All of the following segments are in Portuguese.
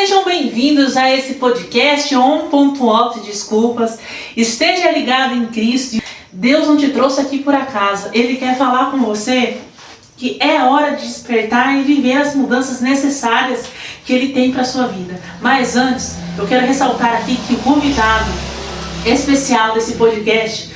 Sejam bem-vindos a esse podcast On.Off Desculpas. Esteja ligado em Cristo. Deus não te trouxe aqui por acaso. Ele quer falar com você que é hora de despertar e viver as mudanças necessárias que Ele tem para a sua vida. Mas antes, eu quero ressaltar aqui que o convidado especial desse podcast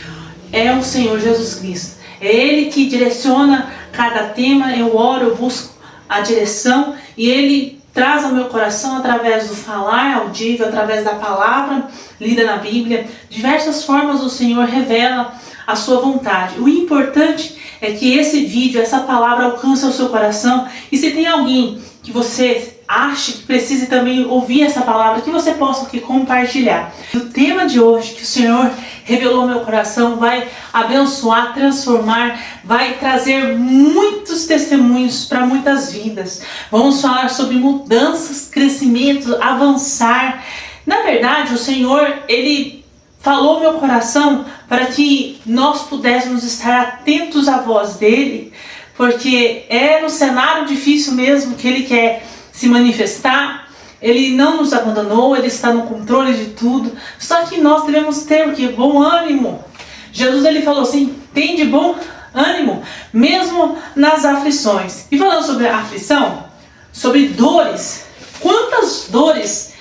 é o Senhor Jesus Cristo. É Ele que direciona cada tema. Eu oro, eu busco a direção e Ele traz ao meu coração através do falar audível, através da palavra lida na Bíblia. Diversas formas o Senhor revela a sua vontade. O importante é que esse vídeo, essa palavra alcance o seu coração. E se tem alguém que você acha que precise também ouvir essa palavra, que você possa aqui compartilhar. O tema de hoje que o Senhor revelou ao meu coração vai abençoar, transformar, vai trazer muitos testemunhos para muitas vidas. Vamos falar sobre mudanças, crescimento, avançar. Na verdade, o Senhor, Ele falou ao meu coração para que nós pudéssemos estar atentos à voz dEle, porque é no cenário difícil mesmo que Ele quer se manifestar. Ele não nos abandonou, Ele está no controle de tudo. Só que nós devemos ter o que? Bom ânimo. Jesus, Ele falou assim: tem de bom ânimo, mesmo nas aflições. E falando sobre a aflição, sobre dores, quantas dores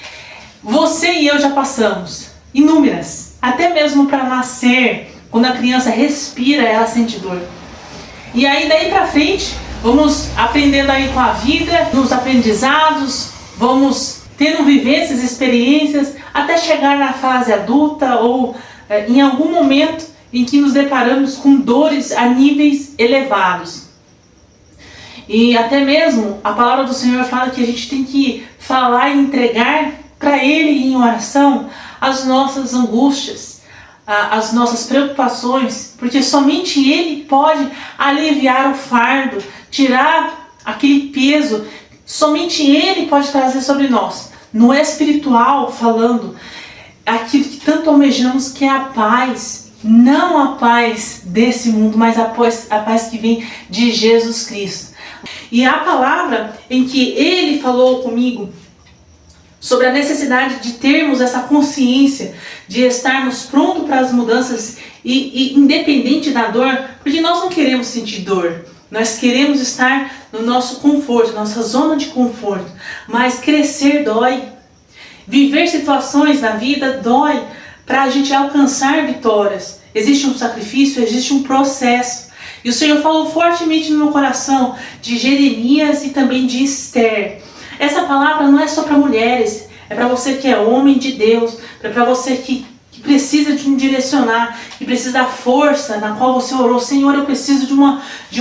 você e eu já passamos? Inúmeras. Até mesmo para nascer, quando a criança respira, ela sente dor. E aí daí para frente, vamos aprendendo aí com a vida, nos aprendizados, vamos tendo vivências, experiências, até chegar na fase adulta ou em algum momento em que nos deparamos com dores a níveis elevados. E até mesmo a palavra do Senhor fala que a gente tem que falar e entregar para Ele em oração as nossas angústias, as nossas preocupações, porque somente Ele pode aliviar o fardo, tirar aquele peso. Somente Ele pode trazer sobre nós, no espiritual falando, aquilo que tanto almejamos, que é a paz. Não a paz desse mundo, mas a paz que vem de Jesus Cristo. E a palavra em que Ele falou comigo sobre a necessidade de termos essa consciência, de estarmos prontos para as mudanças e independente da dor, porque nós não queremos sentir dor. Nós queremos estar no nosso conforto, nossa zona de conforto. Mas crescer dói. Viver situações na vida dói para a gente alcançar vitórias. Existe um sacrifício, existe um processo. E o Senhor falou fortemente no meu coração de Jeremias e também de Esther. Essa palavra não é só para mulheres, é para você que é homem de Deus, é para você que precisa de um direcionar, que precisa da força na qual você orou. Senhor, eu preciso de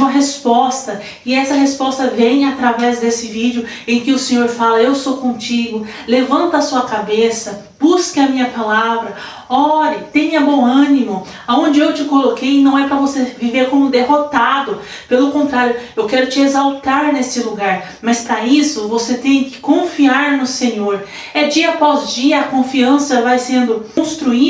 uma resposta. E essa resposta vem através desse vídeo em que o Senhor fala: eu sou contigo, levanta a sua cabeça, busque a minha palavra, ore, tenha bom ânimo. Aonde eu te coloquei não é para você viver como derrotado. Pelo contrário, eu quero te exaltar nesse lugar. Mas para isso, você tem que confiar no Senhor. É dia após dia a confiança vai sendo construída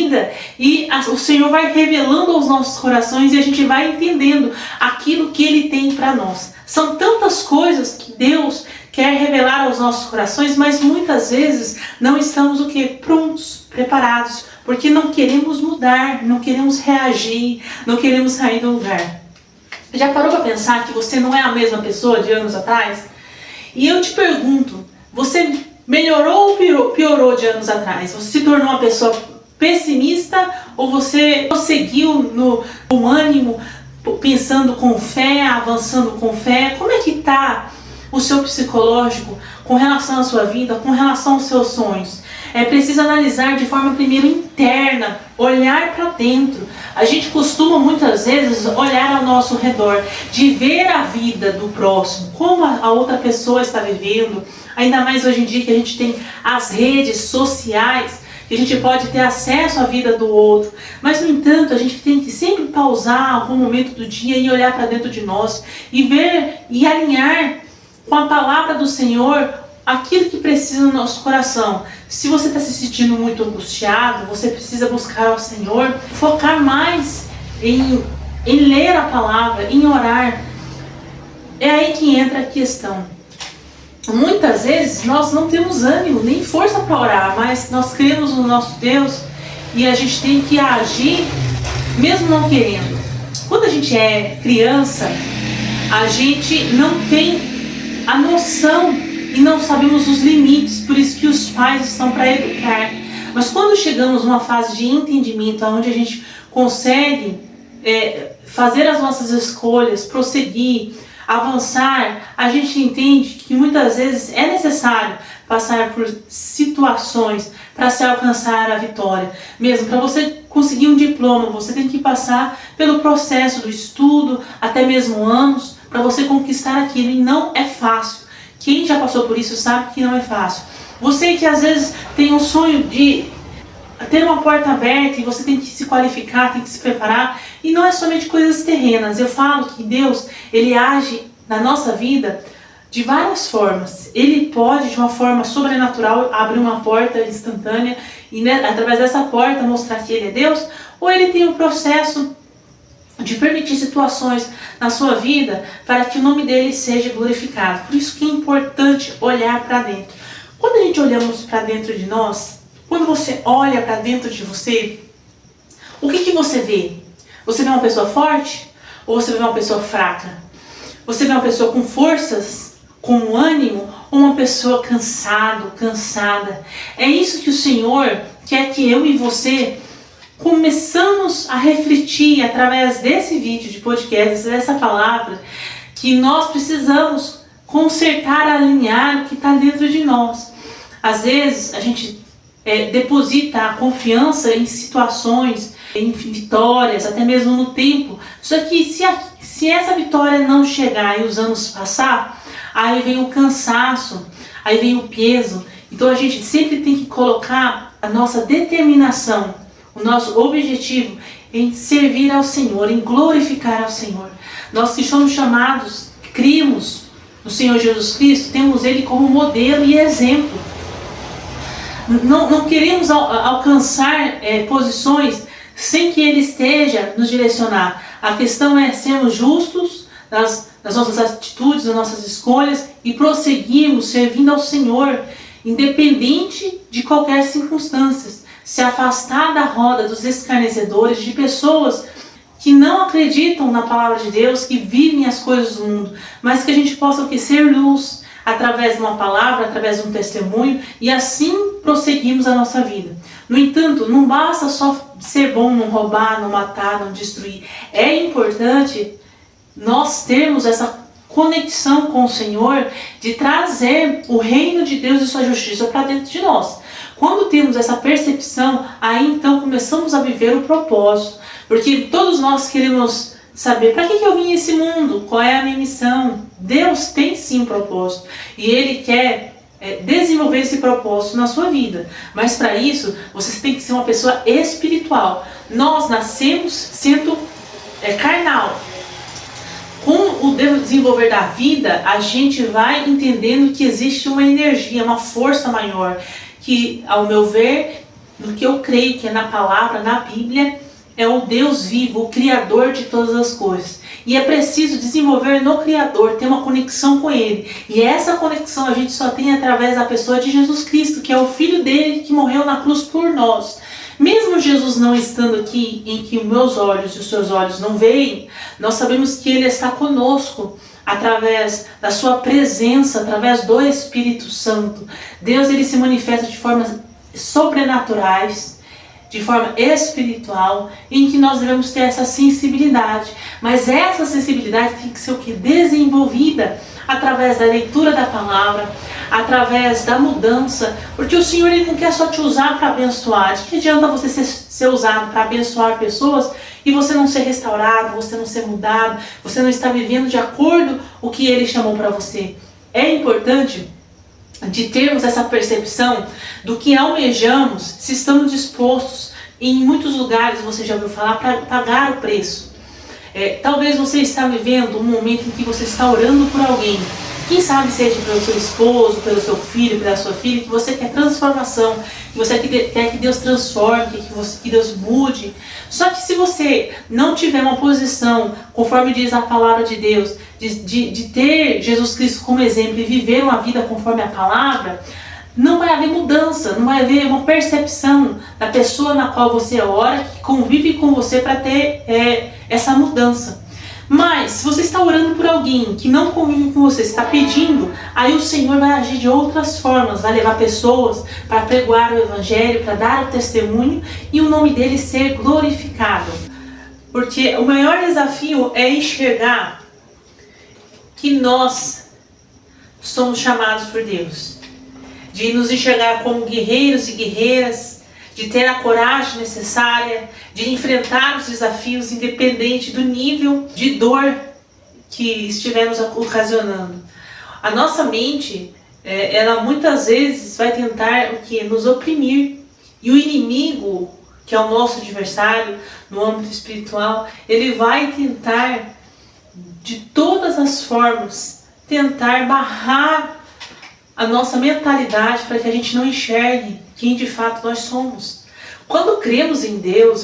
e o Senhor vai revelando aos nossos corações e a gente vai entendendo aquilo que Ele tem para nós. São tantas coisas que Deus quer revelar aos nossos corações, mas muitas vezes não estamos o que? Prontos, preparados, porque não queremos mudar, não queremos reagir, não queremos sair do lugar. Já parou para pensar que você não é a mesma pessoa de anos atrás? E eu te pergunto, você melhorou ou piorou de anos atrás? Você se tornou uma pessoa pessimista ou você prosseguiu no ânimo, pensando com fé, avançando com fé? Como é que está o seu psicológico com relação à sua vida, com relação aos seus sonhos? É preciso analisar de forma primeiro interna, olhar para dentro. A gente costuma muitas vezes olhar ao nosso redor, de ver a vida do próximo, como a outra pessoa está vivendo. Ainda mais hoje em dia que a gente tem as redes sociais, que a gente pode ter acesso à vida do outro. Mas, no entanto, a gente tem que sempre pausar algum momento do dia e olhar para dentro de nós e ver e alinhar com a palavra do Senhor aquilo que precisa no nosso coração. Se você está se sentindo muito angustiado, você precisa buscar ao Senhor, focar mais em ler a palavra, em orar. É aí que entra a questão. muitas vezes nós não temos ânimo nem força para orar, mas nós cremos no nosso Deus e a gente tem que agir mesmo não querendo. Quando a gente é criança, a gente não tem a noção e não sabemos os limites, por isso que os pais estão para educar. Mas quando chegamos numa fase de entendimento, onde a gente consegue fazer as nossas escolhas, prosseguir, avançar, a gente entende que muitas vezes é necessário passar por situações para se alcançar a vitória. Mesmo para você conseguir um diploma, você tem que passar pelo processo do estudo, até mesmo anos, para você conquistar aquilo, e não é fácil. Quem já passou por isso sabe que não é fácil. Você que às vezes tem um sonho de ter uma porta aberta e você tem que se qualificar, tem que se preparar, e não é somente coisas terrenas. Eu falo que Deus, Ele age na nossa vida de várias formas. Ele pode, de uma forma sobrenatural, abrir uma porta instantânea e através dessa porta mostrar que Ele é Deus, ou Ele tem um processo de permitir situações na sua vida para que o nome dele seja glorificado. Por isso que é importante olhar para dentro. Quando a gente olhamos para dentro de nós, quando você olha para dentro de você, o que você vê? Você vê uma pessoa forte ou você vê uma pessoa fraca? Você vê uma pessoa com forças, com ânimo, ou uma pessoa cansada? É isso que o Senhor quer que eu e você começamos a refletir através desse vídeo de podcast, dessa palavra, que nós precisamos consertar, alinhar o que está dentro de nós. Às vezes a gente deposita a confiança em situações, em vitórias, até mesmo no tempo. Só que se essa vitória não chegar e os anos passar, aí vem o cansaço, aí vem o peso. Então a gente sempre tem que colocar a nossa determinação, o nosso objetivo em servir ao Senhor, em glorificar ao Senhor. Nós que somos chamados, criamos no Senhor Jesus Cristo, temos Ele como modelo e exemplo. Não queremos alcançar posições sem que Ele esteja nos direcionar. A questão é sermos justos nas nossas atitudes, nas nossas escolhas e prosseguirmos servindo ao Senhor, independente de qualquer circunstância. Se afastar da roda dos escarnecedores, de pessoas que não acreditam na palavra de Deus, que vivem as coisas do mundo, mas que a gente possa ser luz através de uma palavra, através de um testemunho, e assim prosseguimos a nossa vida. No entanto, não basta só ser bom, não roubar, não matar, não destruir. É importante nós termos essa conexão com o Senhor, de trazer o reino de Deus e sua justiça para dentro de nós. Quando temos essa percepção, aí então começamos a viver o propósito. Porque todos nós queremos saber, para que eu vim nesse mundo? Qual é a minha missão? Deus tem sim um propósito. E Ele quer desenvolver esse propósito na sua vida. Mas para isso, você tem que ser uma pessoa espiritual. Nós nascemos sendo carnal. Com o desenvolver da vida, a gente vai entendendo que existe uma energia, uma força maior, que, ao meu ver, no que eu creio que é na palavra, na Bíblia, é o Deus vivo, o Criador de todas as coisas. E é preciso desenvolver no Criador, ter uma conexão com Ele. E essa conexão a gente só tem através da pessoa de Jesus Cristo, que é o Filho dele que morreu na cruz por nós. Mesmo Jesus não estando aqui, em que os meus olhos e os seus olhos não veem, nós sabemos que Ele está conosco através da sua presença, através do Espírito Santo. Deus, Ele se manifesta de formas sobrenaturais, de forma espiritual, em que nós devemos ter essa sensibilidade. Mas essa sensibilidade tem que ser o que? Desenvolvida através da leitura da palavra, através da mudança, porque o Senhor Ele não quer só te usar para abençoar. De que adianta você ser usado para abençoar pessoas e você não ser restaurado, você não ser mudado, você não está vivendo de acordo com o que Ele chamou para você? É importante de termos essa percepção do que almejamos, se estamos dispostos, em muitos lugares você já ouviu falar, para pagar o preço. Talvez você está vivendo um momento em que você está orando por alguém Quem sabe seja pelo seu esposo, pelo seu filho, pela sua filha, que você quer transformação, que você quer que Deus transforme, que Deus mude. Só que se você não tiver uma posição, conforme diz a palavra de Deus, de ter Jesus Cristo como exemplo e viver uma vida conforme a palavra, não vai haver mudança, não vai haver uma percepção da pessoa na qual você ora, que convive com você para ter essa mudança. Mas, se você está orando por alguém que não convive com você, está pedindo, aí o Senhor vai agir de outras formas, vai levar pessoas para pregoar o Evangelho, para dar o testemunho e o nome dele ser glorificado. Porque o maior desafio é enxergar que nós somos chamados por Deus. De nos enxergar como guerreiros e guerreiras, de ter a coragem necessária, de enfrentar os desafios independente do nível de dor que estivermos ocasionando. A nossa mente, ela muitas vezes vai tentar o quê? Nos oprimir. E o inimigo, que é o nosso adversário no âmbito espiritual, ele vai tentar, de todas as formas, tentar barrar a nossa mentalidade para que a gente não enxergue quem de fato nós somos. Quando cremos em Deus,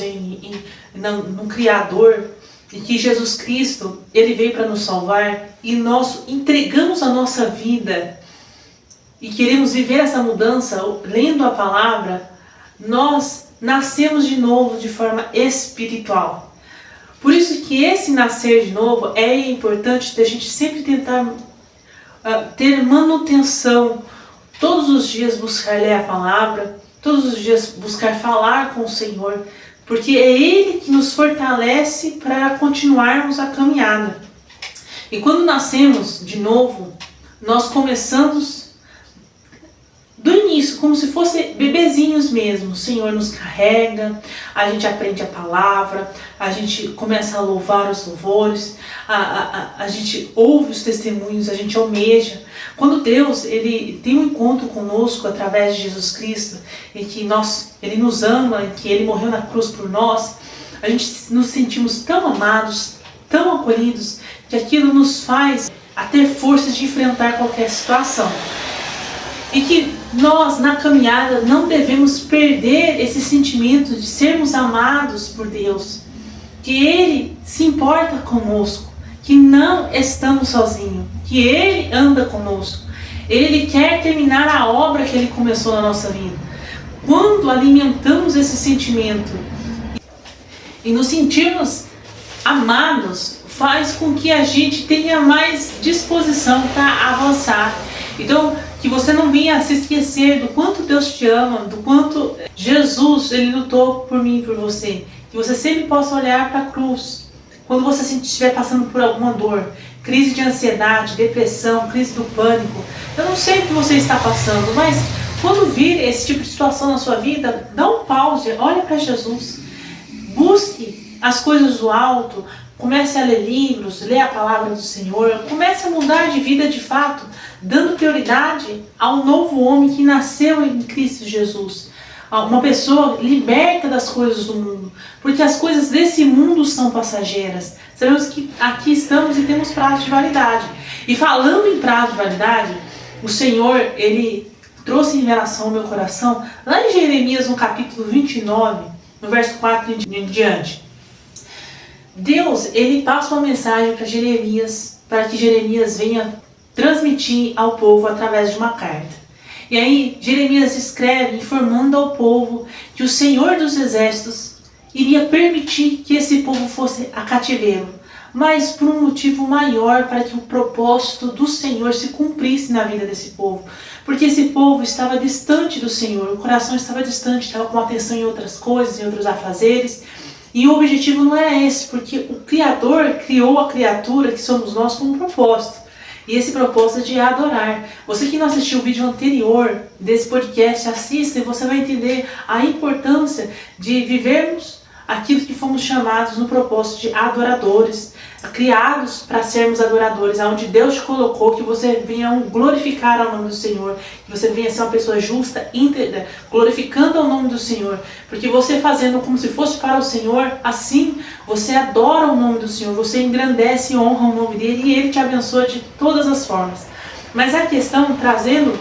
no Criador, e que Jesus Cristo, ele veio para nos salvar, e nós entregamos a nossa vida e queremos viver essa mudança lendo a palavra, nós nascemos de novo de forma espiritual. Por isso que esse nascer de novo é importante da gente sempre tentar ter manutenção, todos os dias buscar ler a palavra, todos os dias buscar falar com o Senhor, porque é Ele que nos fortalece para continuarmos a caminhada. E quando nascemos de novo, nós começamos do início, como se fossem bebezinhos mesmo. O Senhor nos carrega, a gente aprende a palavra, a gente começa a louvar os louvores, a gente ouve os testemunhos, a gente almeja. Quando Deus ele tem um encontro conosco através de Jesus Cristo, e que Ele nos ama, e que Ele morreu na cruz por nós, a gente nos sentimos tão amados, tão acolhidos, que aquilo nos faz a ter força de enfrentar qualquer situação. E que nós, na caminhada, não devemos perder esse sentimento de sermos amados por Deus. Que Ele se importa conosco, que não estamos sozinhos, que Ele anda conosco. Ele quer terminar a obra que Ele começou na nossa vida. Quando alimentamos esse sentimento e nos sentirmos amados, faz com que a gente tenha mais disposição para avançar. Então, que você não venha se esquecer do quanto Deus te ama, do quanto Jesus ele lutou por mim e por você. Que você sempre possa olhar para a cruz. Quando você estiver passando por alguma dor, crise de ansiedade, depressão, crise do pânico, eu não sei o que você está passando, mas quando vir esse tipo de situação na sua vida, dá um pause, olha para Jesus. Busque as coisas do alto, comece a ler livros, ler a palavra do Senhor, comece a mudar de vida de fato, dando prioridade ao novo homem que nasceu em Cristo Jesus. Uma pessoa liberta das coisas do mundo, porque as coisas desse mundo são passageiras. Sabemos que aqui estamos e temos prazo de validade. E falando em prazo de validade, o Senhor, Ele trouxe revelação ao meu coração, lá em Jeremias, no capítulo 29, no verso 4 em diante. Deus, Ele passa uma mensagem para que Jeremias venha transmitir ao povo através de uma carta. E aí Jeremias escreve informando ao povo que o Senhor dos Exércitos iria permitir que esse povo fosse a cativeiro, mas por um motivo maior, para que o propósito do Senhor se cumprisse na vida desse povo. Porque esse povo estava distante do Senhor, o coração estava distante, estava com atenção em outras coisas, em outros afazeres. E o objetivo não era esse, porque o Criador criou a criatura que somos nós com um propósito. E esse propósito é de adorar. Você que não assistiu o vídeo anterior desse podcast, assista e você vai entender a importância de vivermos aquilo que fomos chamados no propósito de adoradores, criados para sermos adoradores, aonde Deus te colocou, que você venha glorificar ao nome do Senhor, que você venha ser uma pessoa justa, íntegra, glorificando ao nome do Senhor, porque você fazendo como se fosse para o Senhor, assim você adora o nome do Senhor, você engrandece e honra o nome dele e ele te abençoa de todas as formas. Mas a questão, trazendo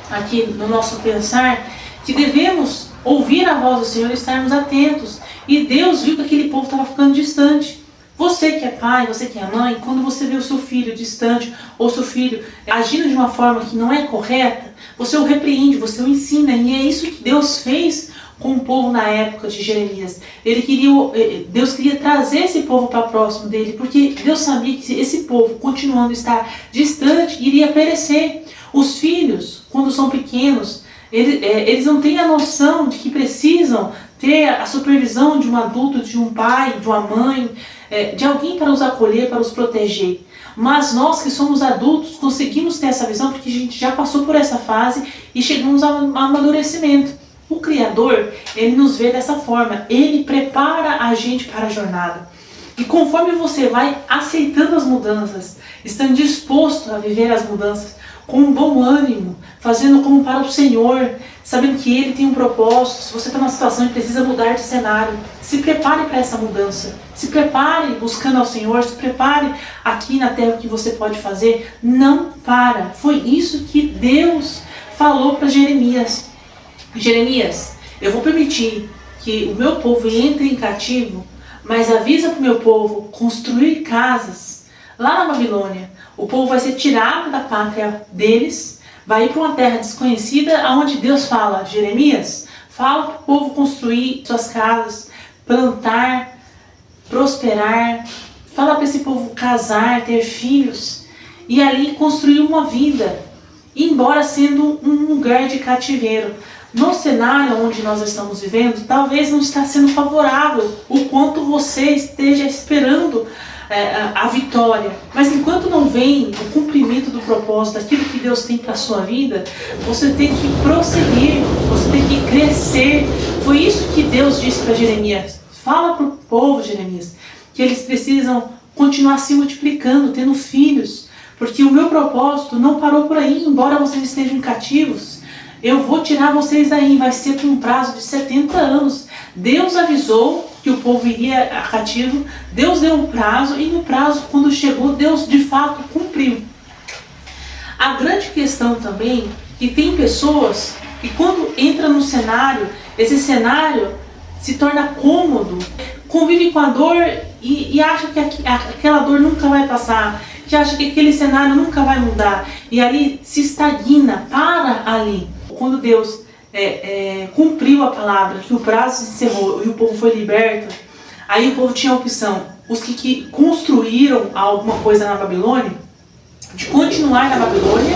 aqui no nosso pensar, que devemos ouvir a voz do Senhor e estarmos atentos. E Deus viu que aquele povo estava ficando distante. Você que é pai, você que é mãe, quando você vê o seu filho distante, ou seu filho agindo de uma forma que não é correta, você o repreende, você o ensina. E é isso que Deus fez com o povo na época de Jeremias. Deus queria trazer esse povo para próximo dele, porque Deus sabia que esse povo, continuando a estar distante, iria perecer. Os filhos, quando são pequenos, eles não têm a noção de que precisam ter a supervisão de um adulto, de um pai, de uma mãe, de alguém para os acolher, para os proteger. Mas nós que somos adultos conseguimos ter essa visão porque a gente já passou por essa fase e chegamos ao amadurecimento. O Criador, ele nos vê dessa forma, ele prepara a gente para a jornada. E conforme você vai aceitando as mudanças, estando disposto a viver as mudanças com um bom ânimo, fazendo como para o Senhor, sabendo que Ele tem um propósito. Se você está numa situação e precisa mudar de cenário, se prepare para essa mudança. Se prepare buscando ao Senhor, se prepare aqui na terra o que você pode fazer. Não para. Foi isso que Deus falou para Jeremias. Jeremias, eu vou permitir que o meu povo entre em cativo, mas avisa para o meu povo construir casas lá na Babilônia. O povo vai ser tirado da pátria deles, vai ir para uma terra desconhecida, onde Deus fala: Jeremias, fala para o povo construir suas casas, plantar, prosperar, fala para esse povo casar, ter filhos, e ali construir uma vida, embora sendo um lugar de cativeiro. No cenário onde nós estamos vivendo, talvez não está sendo favorável o quanto você esteja esperando a vitória. Mas enquanto não vem o cumprimento do propósito, daquilo que Deus tem para a sua vida, você tem que prosseguir, você tem que crescer. Foi isso que Deus disse para Jeremias. Fala para o povo, Jeremias, que eles precisam continuar se multiplicando, tendo filhos, porque o meu propósito não parou por aí, embora vocês estejam cativos. Eu vou tirar vocês daí, vai ser por um prazo de 70 anos. Deus avisou que o povo iria a cativo, Deus deu um prazo, e no prazo, quando chegou, Deus de fato cumpriu. A grande questão também é que tem pessoas que quando entra no cenário, esse cenário se torna cômodo, convive com a dor e acha que aquela dor nunca vai passar, que acha que aquele cenário nunca vai mudar, e ali se estagna, para ali. Quando Deus cumpriu a palavra, que o prazo se encerrou e o povo foi liberto, aí o povo tinha a opção, os que construíram alguma coisa na Babilônia, de continuar na Babilônia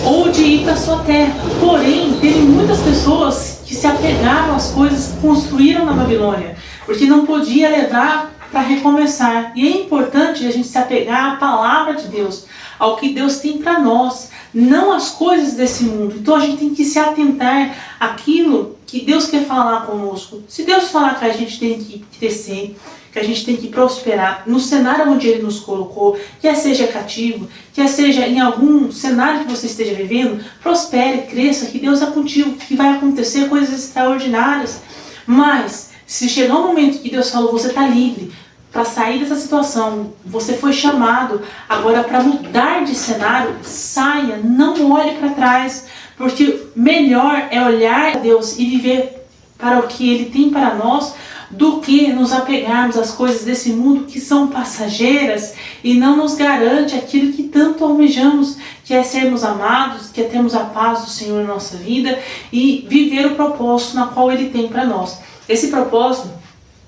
ou de ir para sua terra. Porém, teve muitas pessoas que se apegaram às coisas que construíram na Babilônia, porque não podia levar para recomeçar. E é importante a gente se apegar à palavra de Deus, ao que Deus tem para nós, não às coisas desse mundo. Então a gente tem que se atentar àquilo que Deus quer falar conosco. Se Deus falar que a gente tem que crescer, que a gente tem que prosperar no cenário onde Ele nos colocou, quer seja cativo, quer seja em algum cenário que você esteja vivendo, prospere, cresça, que Deus é contigo, que vai acontecer coisas extraordinárias. Mas se chegar um momento que Deus falou, você está livre para sair dessa situação, você foi chamado agora para mudar de cenário, saia, não olhe para trás, porque melhor é olhar a Deus e viver para o que Ele tem para nós, do que nos apegarmos às coisas desse mundo que são passageiras e não nos garante aquilo que tanto almejamos, que é sermos amados, que é termos a paz do Senhor na nossa vida e viver o propósito na qual Ele tem para nós. Esse propósito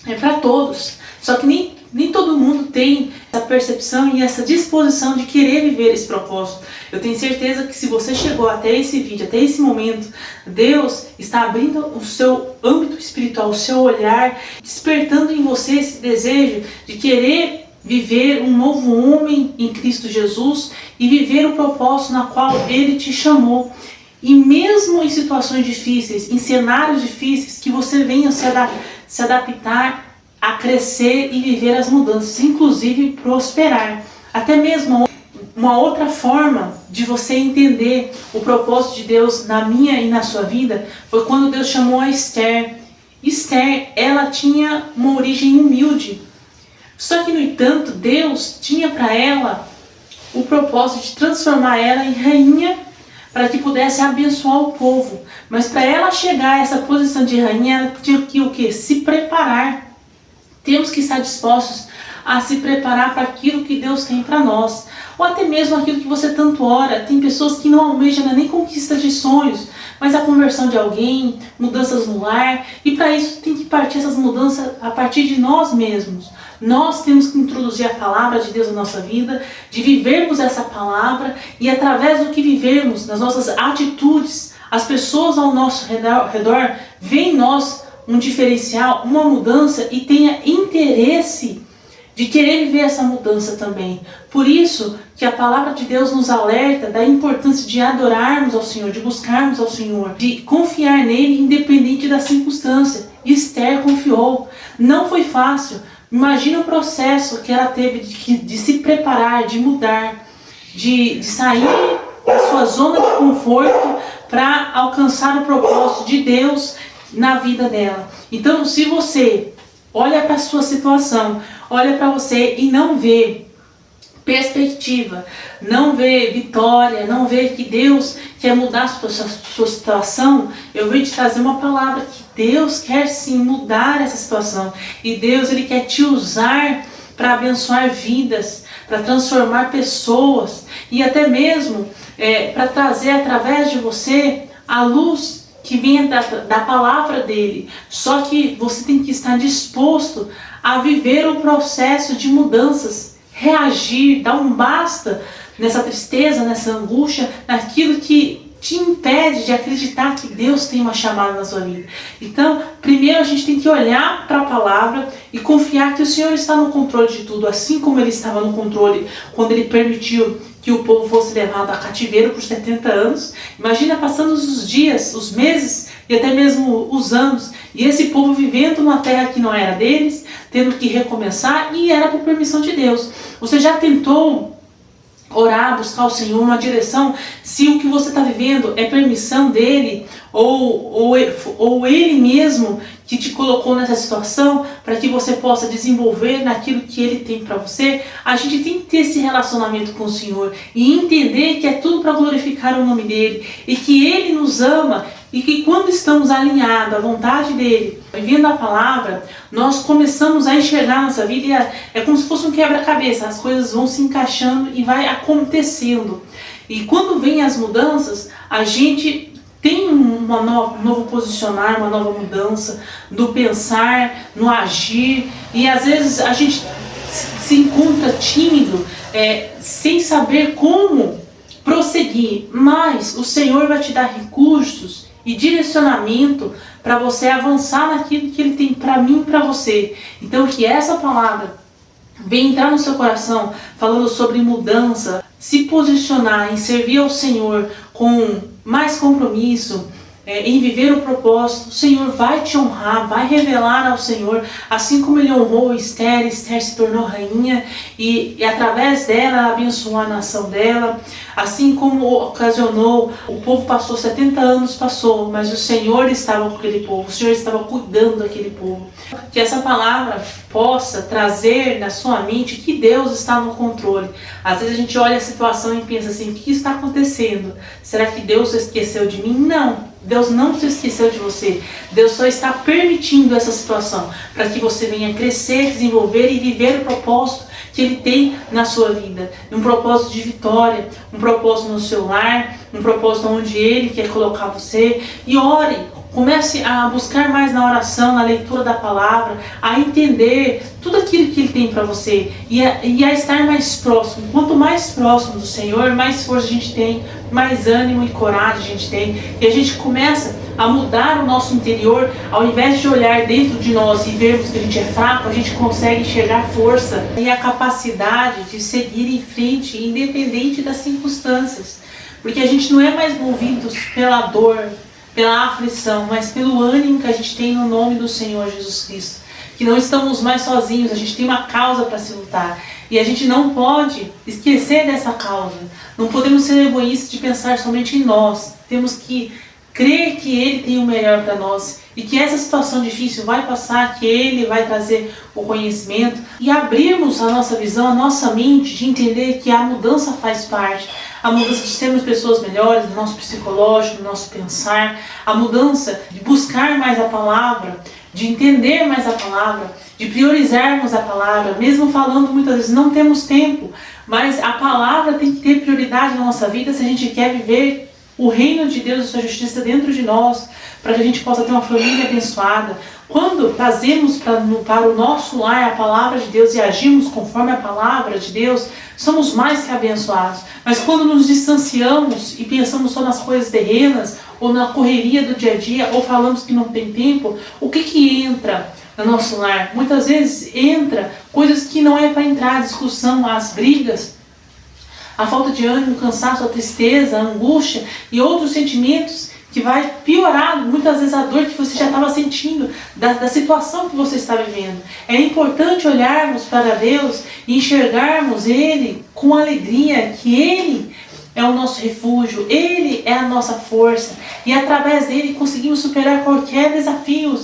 é para todos, só que nem todo mundo tem essa percepção e essa disposição de querer viver esse propósito. Eu tenho certeza que se você chegou até esse vídeo, até esse momento, Deus está abrindo o seu âmbito espiritual, o seu olhar, despertando em você esse desejo de querer viver um novo homem em Cristo Jesus e viver o propósito na qual Ele te chamou. E mesmo em situações difíceis, em cenários difíceis, que você venha se adaptar a crescer e viver as mudanças, inclusive prosperar. Até mesmo uma outra forma de você entender o propósito de Deus na minha e na sua vida foi quando Deus chamou a Esther. Esther, ela tinha uma origem humilde. Só que, no entanto, Deus tinha para ela o propósito de transformar ela em rainha para que pudesse abençoar o povo. Mas para ela chegar a essa posição de rainha, ela tinha que o quê? Se preparar. Temos que estar dispostos a se preparar para aquilo que Deus tem para nós. Ou até mesmo aquilo que você tanto ora. Tem pessoas que não almejam nem conquista de sonhos, mas a conversão de alguém, mudanças no lar. E para isso tem que partir essas mudanças a partir de nós mesmos. Nós temos que introduzir a palavra de Deus na nossa vida, de vivermos essa palavra e através do que vivermos, nas nossas atitudes, as pessoas ao nosso redor veem em nós um diferencial, uma mudança e tenha interesse de querer viver essa mudança também. Por isso que a palavra de Deus nos alerta da importância de adorarmos ao Senhor, de buscarmos ao Senhor, de confiar nele independente da circunstância. Esther confiou. Não foi fácil. Imagina o processo que ela teve de se preparar, de mudar, de sair da sua zona de conforto para alcançar o propósito de Deus na vida dela. Então, se você olha para a sua situação, olha para você e não vê perspectiva, não vê vitória, não vê que Deus quer mudar a sua situação, eu venho te trazer uma palavra que Deus quer sim mudar essa situação. E Deus, Ele quer te usar para abençoar vidas, para transformar pessoas e até mesmo para trazer através de você a luz que vem da palavra dele. Só que você tem que estar disposto a viver o processo de mudanças, reagir, dar um basta nessa tristeza, nessa angústia, naquilo que te impede de acreditar que Deus tem uma chamada na sua vida. Então, primeiro a gente tem que olhar para a palavra e confiar que o Senhor está no controle de tudo, assim como Ele estava no controle quando Ele permitiu que o povo fosse levado a cativeiro por 70 anos. Imagina passando os dias, os meses e até mesmo os anos, e esse povo vivendo numa terra que não era deles, tendo que recomeçar, e era por permissão de Deus. Você já tentou orar, buscar o Senhor uma direção, se o que você está vivendo é permissão dele, ou ele mesmo que te colocou nessa situação para que você possa desenvolver naquilo que ele tem para você? A gente tem que ter esse relacionamento com o Senhor e entender que é tudo para glorificar o nome dele e que ele nos ama e que quando estamos alinhados à vontade dele, vivendo a palavra, nós começamos a enxergar nossa vida e é como se fosse um quebra-cabeça, as coisas vão se encaixando e vai acontecendo. E quando vem as mudanças, a gente tem um novo posicionar, uma nova mudança do pensar, no agir, e às vezes a gente se encontra tímido, sem saber como prosseguir, mas o Senhor vai te dar recursos e direcionamento para você avançar naquilo que Ele tem para mim e para você. Então que essa palavra venha entrar no seu coração falando sobre mudança, se posicionar em servir ao Senhor com mais compromisso, em viver o propósito. O Senhor vai te honrar, vai revelar ao Senhor, assim como Ele honrou Esther. Esther se tornou rainha e através dela abençoou a nação dela, assim como ocasionou, o povo passou 70 anos, mas o Senhor estava com aquele povo, o Senhor estava cuidando daquele povo. Que essa palavra possa trazer na sua mente que Deus está no controle. Às vezes a gente olha a situação e pensa assim, o que está acontecendo? Será que Deus se esqueceu de mim? Não. Deus não se esqueceu de você. Deus só está permitindo essa situação para que você venha crescer, desenvolver e viver o propósito que Ele tem na sua vida. Um propósito de vitória, um propósito no seu lar, um propósito onde Ele quer colocar você. E ore, comece a buscar mais na oração, na leitura da palavra, a entender tudo aquilo que Ele tem para você e a estar mais próximo. Quanto mais próximo do Senhor, mais força a gente tem, mais ânimo e coragem a gente tem. E a gente começa a mudar o nosso interior, ao invés de olhar dentro de nós e vermos que a gente é fraco, a gente consegue enxergar força e a capacidade de seguir em frente, independente das circunstâncias. Porque a gente não é mais movido pela dor, pela aflição, mas pelo ânimo que a gente tem no nome do Senhor Jesus Cristo. Que não estamos mais sozinhos, a gente tem uma causa para se lutar. E a gente não pode esquecer dessa causa. Não podemos ser egoístas de pensar somente em nós. Temos que crer que Ele tem o melhor para nós e que essa situação difícil vai passar, que Ele vai trazer o conhecimento e abrirmos a nossa visão, a nossa mente de entender que a mudança faz parte, a mudança de sermos pessoas melhores, do nosso psicológico, do nosso pensar, a mudança de buscar mais a palavra, de entender mais a palavra, de priorizarmos a palavra, mesmo falando muitas vezes não temos tempo, mas a palavra tem que ter prioridade na nossa vida se a gente quer viver o reino de Deus e sua justiça dentro de nós, para que a gente possa ter uma família abençoada. Quando trazemos para o nosso lar a palavra de Deus e agimos conforme a palavra de Deus, somos mais que abençoados. Mas quando nos distanciamos e pensamos só nas coisas terrenas, ou na correria do dia a dia, ou falamos que não tem tempo, o que entra no nosso lar? Muitas vezes entra coisas que não é para entrar, a discussão, as brigas, a falta de ânimo, o cansaço, a tristeza, a angústia e outros sentimentos que vai piorar muitas vezes a dor que você já estava sentindo, da situação que você está vivendo. É importante olharmos para Deus e enxergarmos Ele com alegria, que Ele é o nosso refúgio, Ele é a nossa força e através dele conseguimos superar qualquer desafio.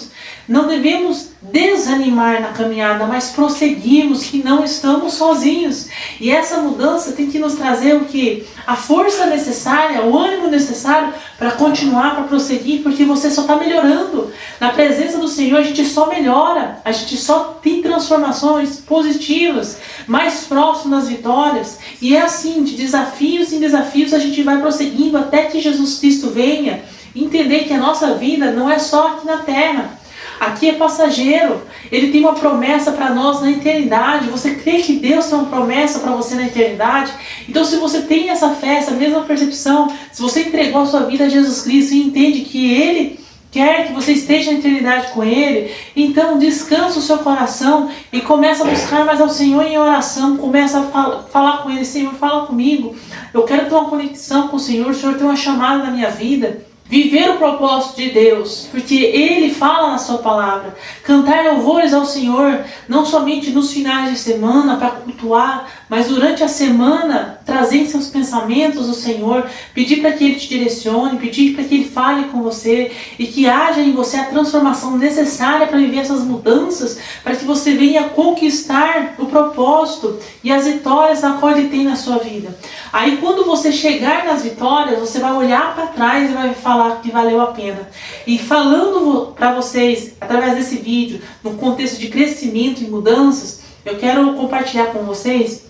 Não devemos desanimar na caminhada, mas prosseguirmos que não estamos sozinhos. E essa mudança tem que nos trazer o que? A força necessária, o ânimo necessário para continuar, para prosseguir, porque você só está melhorando. Na presença do Senhor a gente só melhora, a gente só tem transformações positivas, mais próximo das vitórias. E é assim, de desafios em desafios a gente vai prosseguindo até que Jesus Cristo venha. Entender que a nossa vida não é só aqui na terra. Aqui é passageiro, Ele tem uma promessa para nós na eternidade. Você crê que Deus tem uma promessa para você na eternidade? Então se você tem essa fé, essa mesma percepção, se você entregou a sua vida a Jesus Cristo e entende que Ele quer que você esteja na eternidade com Ele, então descansa o seu coração e começa a buscar mais ao Senhor em oração, começa a falar com Ele: Senhor, fala comigo, eu quero ter uma conexão com o Senhor tem uma chamada na minha vida. Viver o propósito de Deus, porque Ele fala na sua palavra. Cantar louvores ao Senhor, não somente nos finais de semana para cultuar, mas durante a semana trazer em seus pensamentos o Senhor, pedir para que Ele te direcione, pedir para que Ele fale com você e que haja em você a transformação necessária para viver essas mudanças, para que você venha conquistar o propósito e as vitórias na qual Ele tem na sua vida. Aí quando você chegar nas vitórias, você vai olhar para trás e vai falar que valeu a pena. E falando para vocês, através desse vídeo, no contexto de crescimento e mudanças, eu quero compartilhar com vocês,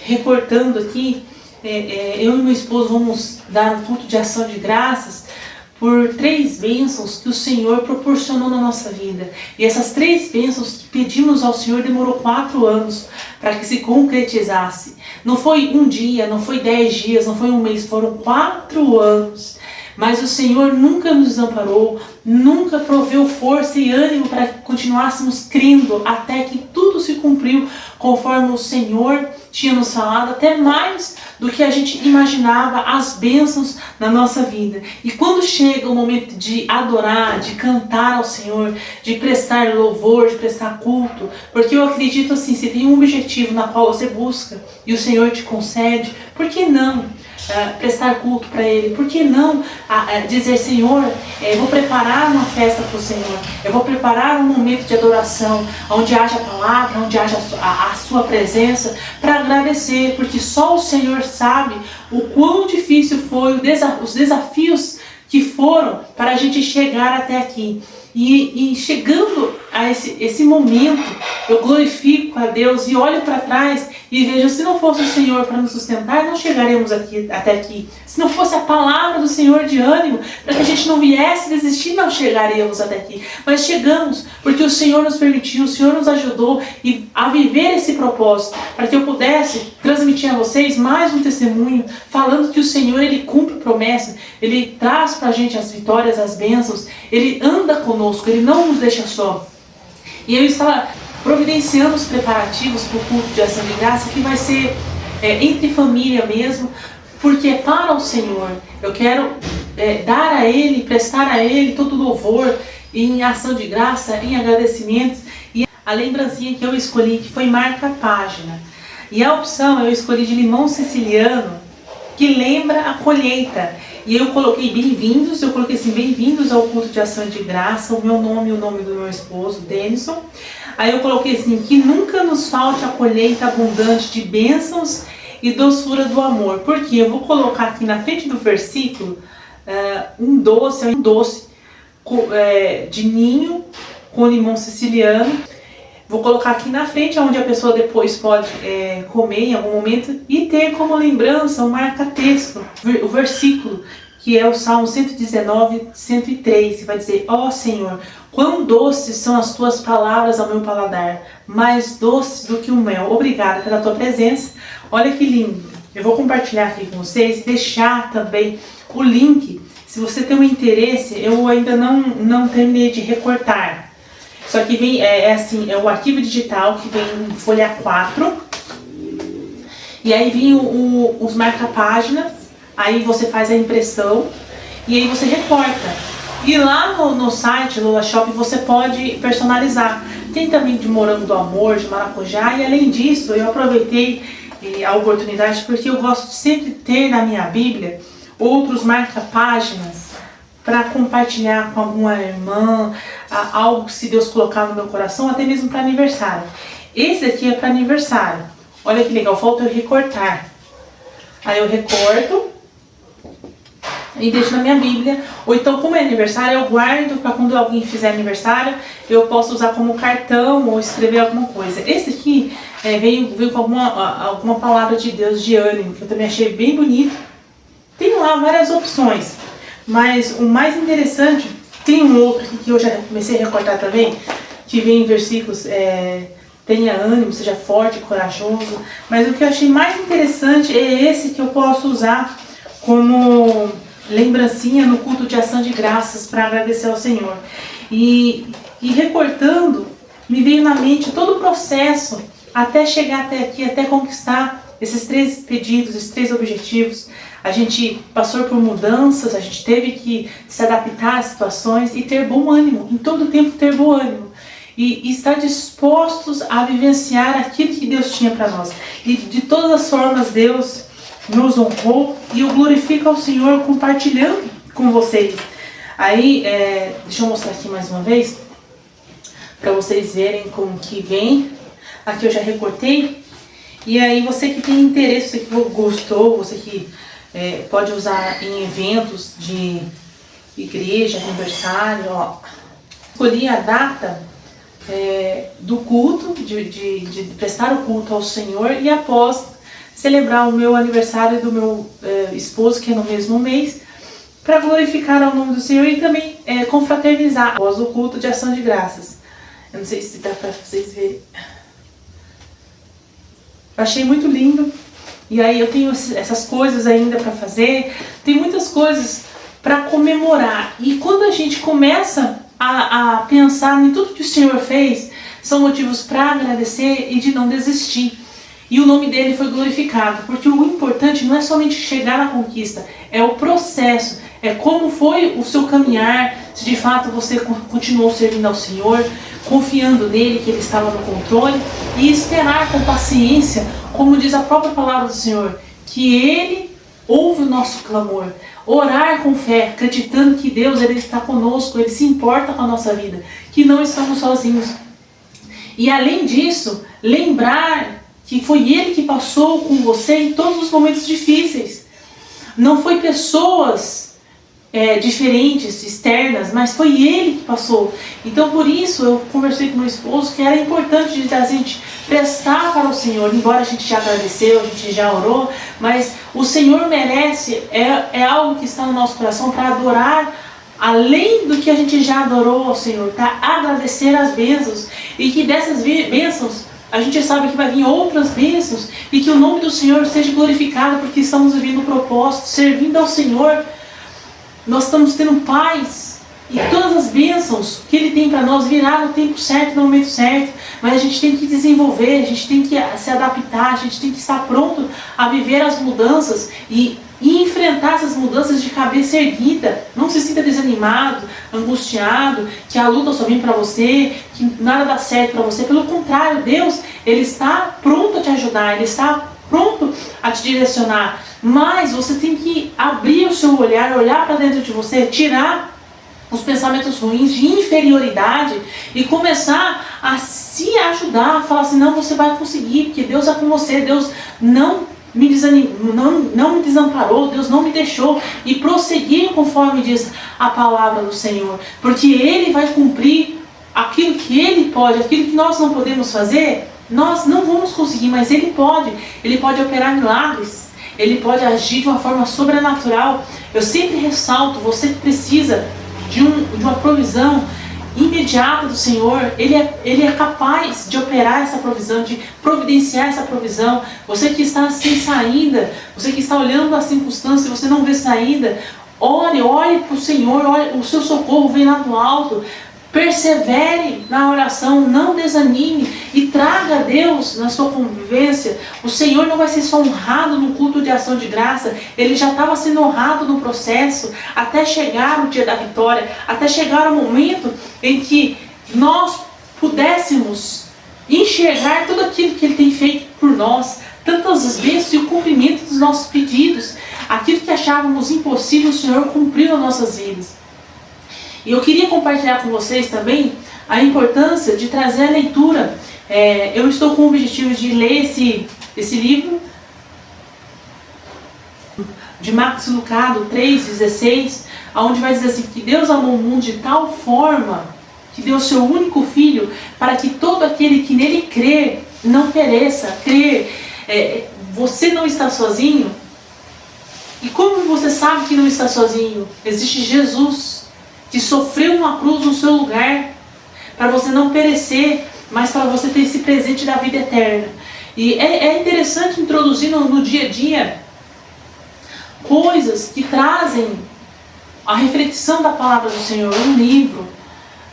recortando aqui, eu e meu esposo vamos dar um culto de ação de graças por 3 bênçãos que o Senhor proporcionou na nossa vida. E essas 3 bênçãos que pedimos ao Senhor demorou 4 anos para que se concretizasse. Não foi um dia, não foi 10 dias, não foi um mês, foram 4 anos. Mas o Senhor nunca nos desamparou, nunca proveu força e ânimo para que continuássemos crendo até que tudo se cumpriu conforme o Senhor tinha nos falado, até mais do que a gente imaginava, as bênçãos na nossa vida. E quando chega o momento de adorar, de cantar ao Senhor, de prestar louvor, de prestar culto, porque eu acredito assim, se tem um objetivo na qual você busca e o Senhor te concede, por que não prestar culto para Ele? Por que não dizer: Senhor, eu vou preparar uma festa para o Senhor, eu vou preparar um momento de adoração, onde haja a palavra, onde haja a sua presença, para agradecer, porque só o Senhor sabe o quão difícil foi os desafios que foram para a gente chegar até aqui. E chegando a esse momento, eu glorifico a Deus e olho para trás e vejo: se não fosse o Senhor para nos sustentar, não chegaremos até aqui. Se não fosse a palavra do Senhor de ânimo, para que a gente não viesse desistir, não chegaríamos até aqui. Mas chegamos, porque o Senhor nos permitiu, o Senhor nos ajudou a viver esse propósito, para que eu pudesse transmitir a vocês mais um testemunho, falando que o Senhor, Ele cumpre promessa, Ele traz para a gente as vitórias, as bênçãos, Ele anda conosco, Ele não nos deixa só. E eu estava providenciando os preparativos para o culto de ação de graça, que vai ser entre família mesmo, porque é para o Senhor. Eu quero dar a Ele, prestar a Ele todo louvor em ação de graça, em agradecimento. E a lembrancinha que eu escolhi, que foi marca página. E a opção eu escolhi de limão siciliano, que lembra a colheita. E eu coloquei bem-vindos, eu coloquei assim, bem-vindos ao culto de ação de graça, o meu nome e o nome do meu esposo, Denison. Aí eu coloquei assim, que nunca nos falte a colheita abundante de bênçãos e doçura do amor. Porque eu vou colocar aqui na frente do versículo um doce de ninho com limão siciliano. Vou colocar aqui na frente, onde a pessoa depois pode comer em algum momento e ter como lembrança um marca-texto, o versículo, que é o Salmo 119, 103, que vai dizer: ó Senhor, quão doces são as tuas palavras ao meu paladar, mais doces do que o mel. Obrigada pela tua presença. Olha que lindo. Eu vou compartilhar aqui com vocês, deixar também o link. Se você tem um interesse, eu ainda não terminei de recortar. Só que vem, assim, é o arquivo digital que vem em folha 4. E aí vem os marca-páginas, aí você faz a impressão e aí você recorta. E lá no site, Lula Shop, você pode personalizar. Tem também de morango do amor, de maracujá, e além disso, eu aproveitei a oportunidade porque eu gosto de sempre ter na minha Bíblia outros marca-páginas para compartilhar com alguma irmã, algo que se Deus colocar no meu coração, até mesmo para aniversário. Esse aqui é para aniversário. Olha que legal, falta eu recortar. Aí eu recorto e deixo na minha Bíblia. Ou então, como é aniversário, eu guardo para quando alguém fizer aniversário, eu posso usar como cartão ou escrever alguma coisa. Esse aqui veio com alguma palavra de Deus de ânimo, que eu também achei bem bonito. Tem lá várias opções, mas o mais interessante, tem um outro aqui que eu já comecei a recortar também, que vem em versículos, tenha ânimo, seja forte, corajoso. Mas o que eu achei mais interessante é esse que eu posso usar como lembrancinha no culto de ação de graças para agradecer ao Senhor. E recortando, me veio na mente todo o processo até chegar até aqui, até conquistar esses 3 pedidos, esses 3 objetivos. A gente passou por mudanças, a gente teve que se adaptar às situações e ter bom ânimo, em todo tempo ter bom ânimo. E estar dispostos a vivenciar aquilo que Deus tinha para nós. E de todas as formas Deus nos honrou e eu glorifico ao Senhor compartilhando com vocês. Aí, deixa eu mostrar aqui mais uma vez, para vocês verem como que vem. Aqui eu já recortei. E aí você que tem interesse, você que gostou, você que pode usar em eventos de igreja, aniversário, ó. Escolhi a data do culto, de prestar o culto ao Senhor e após celebrar o meu aniversário do meu esposo, que é no mesmo mês, para glorificar ao nome do Senhor e também confraternizar após o culto de ação de graças. Eu não sei se dá para vocês verem. Eu achei muito lindo. E aí eu tenho essas coisas ainda para fazer. Tem muitas coisas para comemorar. E quando a gente começa a pensar em tudo que o Senhor fez, são motivos para agradecer e de não desistir. E o nome dele foi glorificado. Porque o importante não é somente chegar na conquista, é o processo. É como foi o seu caminhar, se de fato você continuou servindo ao Senhor, confiando nele, que ele estava no controle, e esperar com paciência, como diz a própria palavra do Senhor, que ele ouve o nosso clamor. Orar com fé, acreditando que Deus ele está conosco, ele se importa com a nossa vida, que não estamos sozinhos. E além disso, lembrar que foi ele que passou com você em todos os momentos difíceis. Não foi pessoas diferentes, externas, mas foi ele que passou. Então por isso eu conversei com meu esposo que era importante a gente prestar para o Senhor, embora a gente já agradeceu, a gente já orou, mas o Senhor merece, é algo que está no nosso coração para adorar, além do que a gente já adorou ao Senhor, para agradecer as bênçãos, e que dessas bênçãos a gente sabe que vai vir outras bênçãos, e que o nome do Senhor seja glorificado, porque estamos vivendo o propósito, servindo ao Senhor. Nós estamos tendo paz e todas as bênçãos que Ele tem para nós virá no tempo certo, no momento certo. Mas a gente tem que desenvolver, a gente tem que se adaptar, a gente tem que estar pronto a viver as mudanças e enfrentar essas mudanças de cabeça erguida. Não se sinta desanimado, angustiado, que a luta só vem para você, que nada dá certo para você. Pelo contrário, Deus, Ele está pronto a te ajudar, Ele está pronto a te direcionar. Mas você tem que abrir o seu olhar, olhar para dentro de você, tirar os pensamentos ruins de inferioridade e começar a se ajudar, a falar assim, não, você vai conseguir, porque Deus é com você, Deus não me desanimou, não me desamparou, Deus não me deixou, e prosseguir conforme diz a palavra do Senhor, porque Ele vai cumprir aquilo que Ele pode, aquilo que nós não podemos fazer, nós não vamos conseguir, mas Ele pode operar milagres, Ele pode agir de uma forma sobrenatural. Eu sempre ressalto, você que precisa de uma provisão imediata do Senhor, Ele é capaz de operar essa provisão, de providenciar essa provisão. Você que está sem saída, você que está olhando as circunstâncias, você não vê saída, olhe para o Senhor, o seu socorro vem lá do alto. Persevere na oração, não desanime e traga a Deus na sua convivência. O Senhor não vai ser só honrado no culto de ação de graça, Ele já estava sendo honrado no processo, até chegar o dia da vitória, até chegar o momento em que nós pudéssemos enxergar tudo aquilo que Ele tem feito por nós, tantas as bênçãos e o cumprimento dos nossos pedidos, aquilo que achávamos impossível, o Senhor cumpriu nas nossas vidas. E eu queria compartilhar com vocês também a importância de trazer a leitura. Eu estou com o objetivo de ler esse livro de Max Lucado 3,16, onde vai dizer assim, que Deus amou o mundo de tal forma que deu o seu único filho para que todo aquele que nele crê não pereça. Você não está sozinho. E como você sabe que não está sozinho? Existe Jesus, que sofreu uma cruz no seu lugar, para você não perecer, mas para você ter esse presente da vida eterna. E é interessante introduzir no dia a dia coisas que trazem a reflexão da palavra do Senhor, um livro,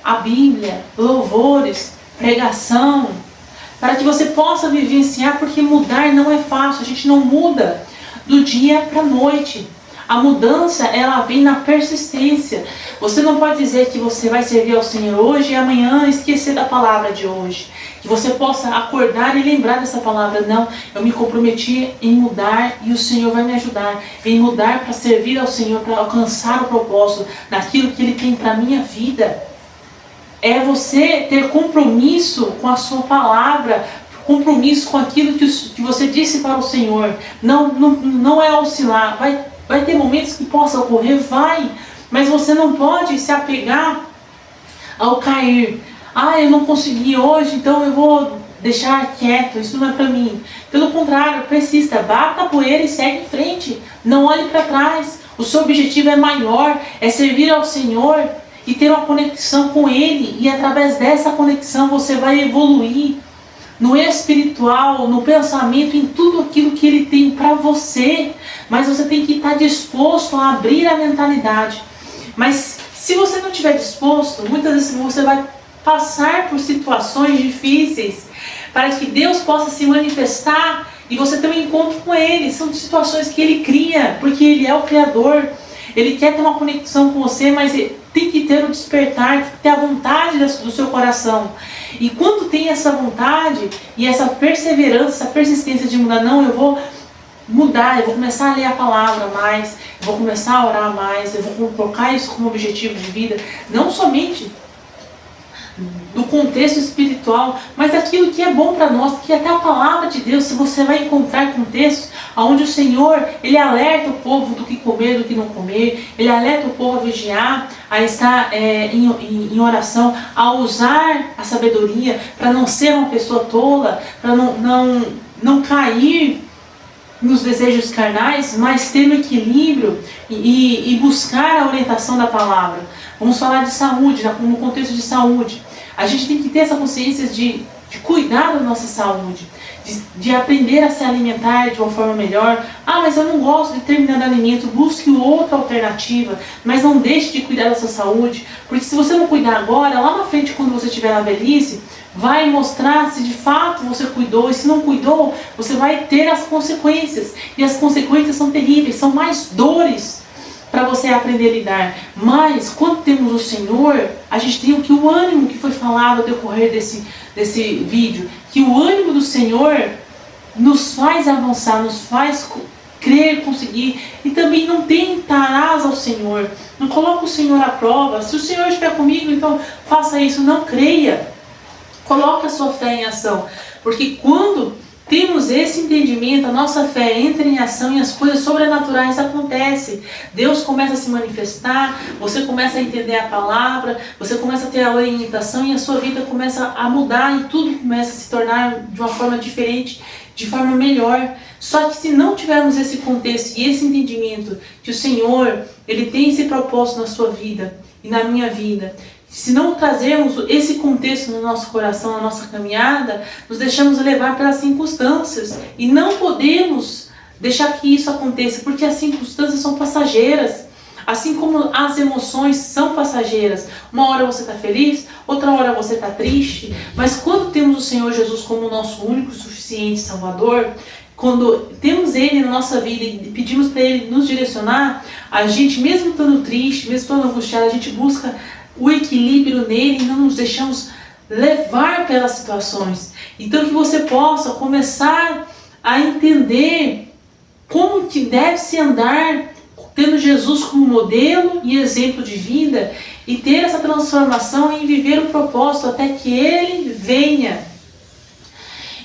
a Bíblia, louvores, pregação, para que você possa vivenciar, porque mudar não é fácil, a gente não muda do dia para a noite. A mudança, ela vem na persistência. Você não pode dizer que você vai servir ao Senhor hoje e amanhã esquecer da palavra de hoje. Que você possa acordar e lembrar dessa palavra. Não, eu me comprometi em mudar e o Senhor vai me ajudar. Em mudar para servir ao Senhor, para alcançar o propósito naquilo que Ele tem para a minha vida. É você ter compromisso com a sua palavra, compromisso com aquilo que você disse para o Senhor. Não é oscilar. Vai ter momentos que possa ocorrer, mas você não pode se apegar ao cair. Eu não consegui hoje, então eu vou deixar quieto, isso não é para mim. Pelo contrário, persista, bata a poeira e segue em frente. Não olhe para trás. O seu objetivo é maior, é servir ao Senhor e ter uma conexão com Ele. E através dessa conexão você vai evoluir no espiritual, no pensamento, em tudo aquilo que Ele tem para você. Mas você tem que estar disposto a abrir a mentalidade. Mas se você não estiver disposto, muitas vezes você vai passar por situações difíceis para que Deus possa se manifestar e você ter um encontro com Ele. São situações que Ele cria, porque Ele é o Criador. Ele quer ter uma conexão com você, mas tem que ter o despertar, tem que ter a vontade do seu coração. E quando tem essa vontade e essa perseverança, essa persistência de mudar, não, eu vou mudar, eu vou começar a ler a palavra mais, eu vou começar a orar mais, eu vou colocar isso como objetivo de vida, não somente do contexto espiritual, mas daquilo que é bom para nós, que até a palavra de Deus, se você vai encontrar contextos onde o Senhor, Ele alerta o povo do que comer, do que não comer, Ele alerta o povo a vigiar, a estar em oração, a usar a sabedoria, para não ser uma pessoa tola, para não cair nos desejos carnais, mas ter o equilíbrio e buscar a orientação da palavra. Vamos falar de saúde, no contexto de saúde. A gente tem que ter essa consciência de cuidar da nossa saúde, de aprender a se alimentar de uma forma melhor. Mas eu não gosto de determinado alimento, busque outra alternativa, mas não deixe de cuidar da sua saúde, porque se você não cuidar agora, lá na frente, quando você estiver na velhice, vai mostrar se de fato você cuidou, e se não cuidou, você vai ter as consequências, e as consequências são terríveis, são mais dores para você aprender a lidar. Mas quando temos o Senhor, a gente tem o ânimo que foi falado ao decorrer desse vídeo, que o ânimo do Senhor nos faz avançar, nos faz crer, conseguir. E também não tentarás ao Senhor. Não coloca o Senhor à prova. Se o Senhor estiver comigo, então faça isso. Não creia. Coloque a sua fé em ação. Porque quando temos esse entendimento, a nossa fé entra em ação e as coisas sobrenaturais acontecem. Deus começa a se manifestar, você começa a entender a palavra, você começa a ter a orientação e a sua vida começa a mudar e tudo começa a se tornar de uma forma diferente, de forma melhor. Só que se não tivermos esse contexto e esse entendimento que o Senhor, Ele tem esse propósito na sua vida e na minha vida, se não trazermos esse contexto no nosso coração, na nossa caminhada, nos deixamos levar pelas circunstâncias. E não podemos deixar que isso aconteça, porque as circunstâncias são passageiras. Assim como as emoções são passageiras. Uma hora você está feliz, outra hora você está triste. Mas quando temos o Senhor Jesus como o nosso único e suficiente Salvador, quando temos Ele na nossa vida e pedimos para Ele nos direcionar, a gente, mesmo estando triste, mesmo estando angustiado, a gente busca o equilíbrio nele e não nos deixamos levar pelas situações. Então que você possa começar a entender como que deve se andar tendo Jesus como modelo e exemplo de vida e ter essa transformação em viver o propósito até que Ele venha.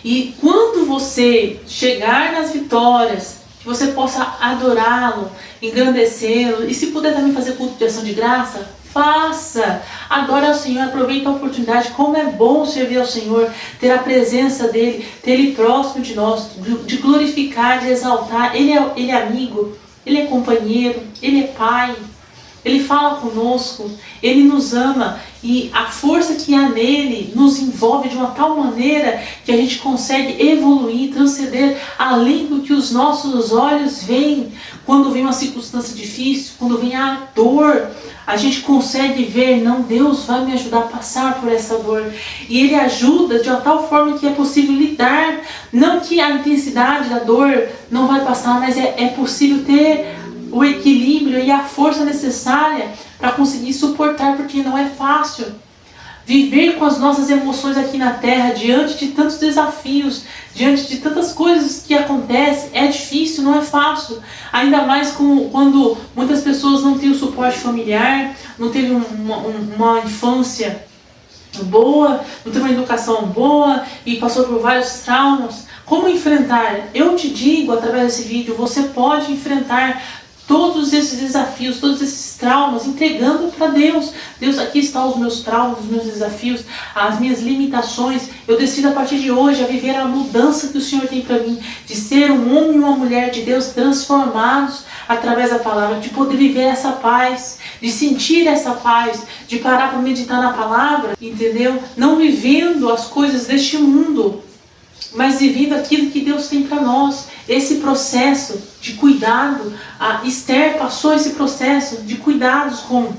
E quando você chegar nas vitórias, que você possa adorá-lo, engrandecê-lo e se puder também fazer culto de ação de graça, faça, adore ao Senhor, aproveite a oportunidade. Como é bom servir ao Senhor, ter a presença dEle, ter Ele próximo de nós, de glorificar, de exaltar. Ele é amigo, Ele é companheiro, Ele é Pai, Ele fala conosco, Ele nos ama e a força que há nele nos envolve de uma tal maneira que a gente consegue evoluir, transcender além do que os nossos olhos veem. Quando vem uma circunstância difícil, quando vem a dor, a gente consegue ver, não, Deus vai me ajudar a passar por essa dor. E Ele ajuda de uma tal forma que é possível lidar. Não que a intensidade da dor não vai passar, mas é possível ter o equilíbrio e a força necessária para conseguir suportar, porque não é fácil. Viver com as nossas emoções aqui na Terra, diante de tantos desafios, diante de tantas coisas que acontecem, é difícil, não é fácil. Ainda mais quando muitas pessoas não têm o suporte familiar, não teve uma infância boa, não teve uma educação boa e passou por vários traumas. Como enfrentar? Eu te digo, através desse vídeo, você pode enfrentar todos esses desafios, todos esses traumas, entregando para Deus. Deus, aqui estão os meus traumas, os meus desafios, as minhas limitações. Eu decido a partir de hoje a viver a mudança que o Senhor tem para mim, de ser um homem e uma mulher de Deus transformados através da palavra, de poder viver essa paz, de sentir essa paz, de parar para meditar na palavra, entendeu? Não vivendo as coisas deste mundo, mas vivendo aquilo que Deus tem para nós. Esse processo de cuidado, a Esther passou esse processo de cuidado com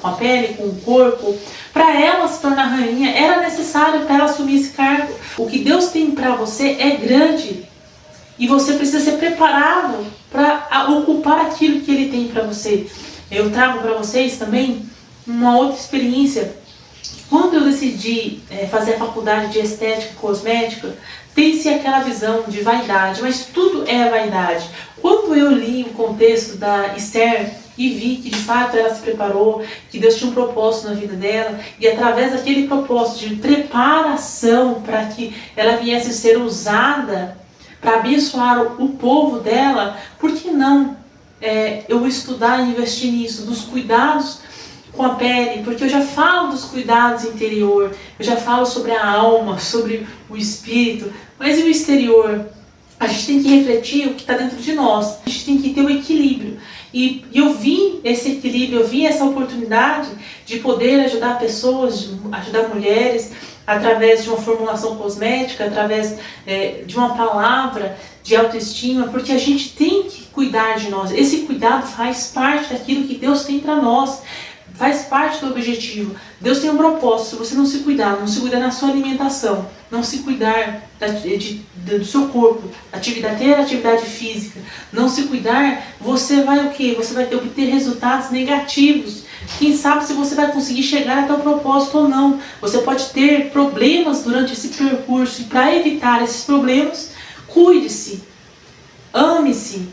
a pele, com o corpo. Para ela se tornar rainha, era necessário para ela assumir esse cargo. O que Deus tem para você é grande e você precisa ser preparado para ocupar aquilo que Ele tem para você. Eu trago para vocês também uma outra experiência. Quando eu decidi fazer a faculdade de estética e cosmética, tem-se aquela visão de vaidade, mas tudo é vaidade. Quando eu li o contexto da Esther e vi que de fato ela se preparou, que Deus tinha um propósito na vida dela, e através daquele propósito de preparação para que ela viesse a ser usada para abençoar o povo dela, por que não eu estudar e investir nisso, dos cuidados com a pele? Porque eu já falo dos cuidados interior, eu já falo sobre a alma, sobre o espírito, mas e o exterior? A gente tem que refletir o que está dentro de nós, a gente tem que ter o equilíbrio. E eu vi esse equilíbrio, eu vi essa oportunidade de poder ajudar pessoas, ajudar mulheres, através de uma formulação cosmética, através de uma palavra de autoestima, porque a gente tem que cuidar de nós. Esse cuidado faz parte daquilo que Deus tem para nós. Faz parte do objetivo. Deus tem um propósito. Se você não se cuidar, não se cuidar na sua alimentação, não se cuidar do seu corpo, ter atividade física, não se cuidar, você vai o quê? Você vai obter resultados negativos. Quem sabe se você vai conseguir chegar até o propósito ou não. Você pode ter problemas durante esse percurso e para evitar esses problemas, cuide-se. ame-se.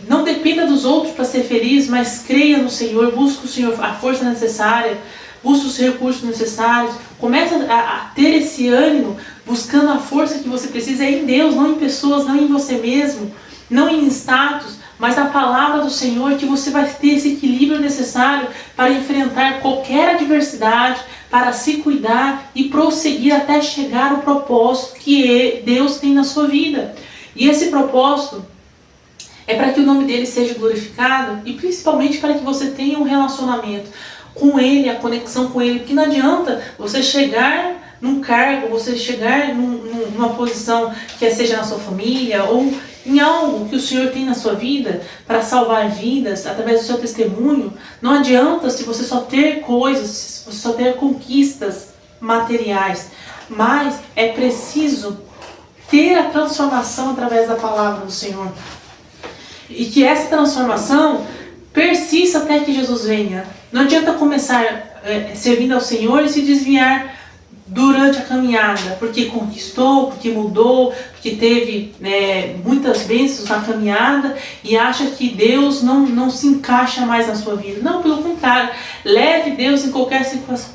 Não dependa dos outros para ser feliz, mas creia no Senhor, busque o Senhor, a força necessária, busque os recursos necessários. Comece a ter esse ânimo, buscando a força que você precisa em Deus, não em pessoas, não em você mesmo, não em status, mas a palavra do Senhor, que você vai ter esse equilíbrio necessário para enfrentar qualquer adversidade, para se cuidar e prosseguir até chegar ao propósito que Deus tem na sua vida. E esse propósito é para que o nome dele seja glorificado e principalmente para que você tenha um relacionamento com ele, a conexão com ele, porque não adianta você chegar num cargo, você chegar numa posição que seja na sua família ou em algo que o Senhor tem na sua vida para salvar vidas através do seu testemunho. Não adianta se você só ter coisas, se você só ter conquistas materiais, mas é preciso ter a transformação através da palavra do Senhor. E que essa transformação persista até que Jesus venha. Não adianta começar servindo ao Senhor e se desviar durante a caminhada, porque conquistou, porque mudou, porque teve muitas bênçãos na caminhada e acha que Deus não se encaixa mais na sua vida. Não, pelo contrário, leve Deus em qualquer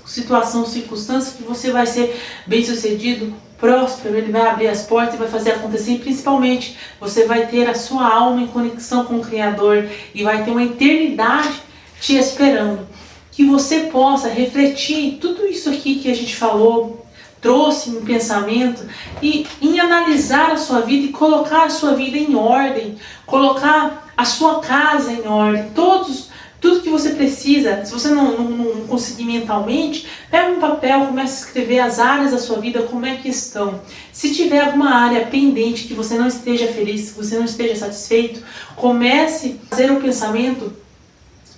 situação, circunstância, que você vai ser bem sucedido, próspero, ele vai abrir as portas e vai fazer acontecer, e principalmente você vai ter a sua alma em conexão com o Criador e vai ter uma eternidade te esperando. Que você possa refletir tudo isso aqui que a gente falou, trouxe em pensamento, e em analisar a sua vida e colocar a sua vida em ordem, colocar a sua casa em ordem, tudo que você precisa. Se você não conseguir mentalmente, pega um papel, comece a escrever as áreas da sua vida, como é que estão. Se tiver alguma área pendente que você não esteja feliz, que você não esteja satisfeito, comece a fazer o pensamento: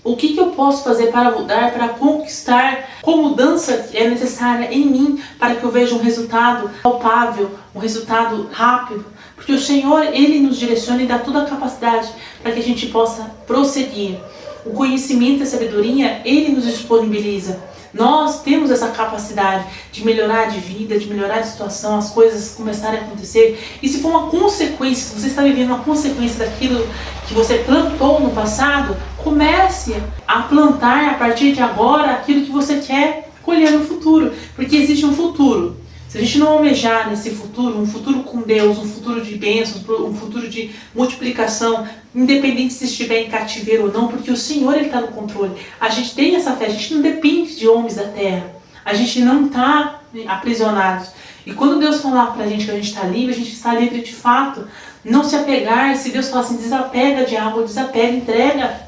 o que eu posso fazer para mudar, para conquistar? Qual mudança é necessária em mim para que eu veja um resultado palpável, um resultado rápido? Porque o Senhor, Ele nos direciona e dá toda a capacidade para que a gente possa prosseguir. O conhecimento e a sabedoria, Ele nos disponibiliza. Nós temos essa capacidade de melhorar de vida, de melhorar de situação, as coisas começarem a acontecer. E se for uma consequência, se você está vivendo uma consequência daquilo que você plantou no passado, comece a plantar a partir de agora aquilo que você quer colher no futuro. Porque existe um futuro. Se a gente não almejar nesse futuro, um futuro com Deus, um futuro de bênçãos, um futuro de multiplicação, independente se estiver em cativeiro ou não, porque o Senhor está no controle. A gente tem essa fé, a gente não depende de homens da terra. A gente não está aprisionados. E quando Deus falar pra gente que a gente está livre de fato. Não se apegar, se Deus falar assim, desapega de algo, desapega, entrega.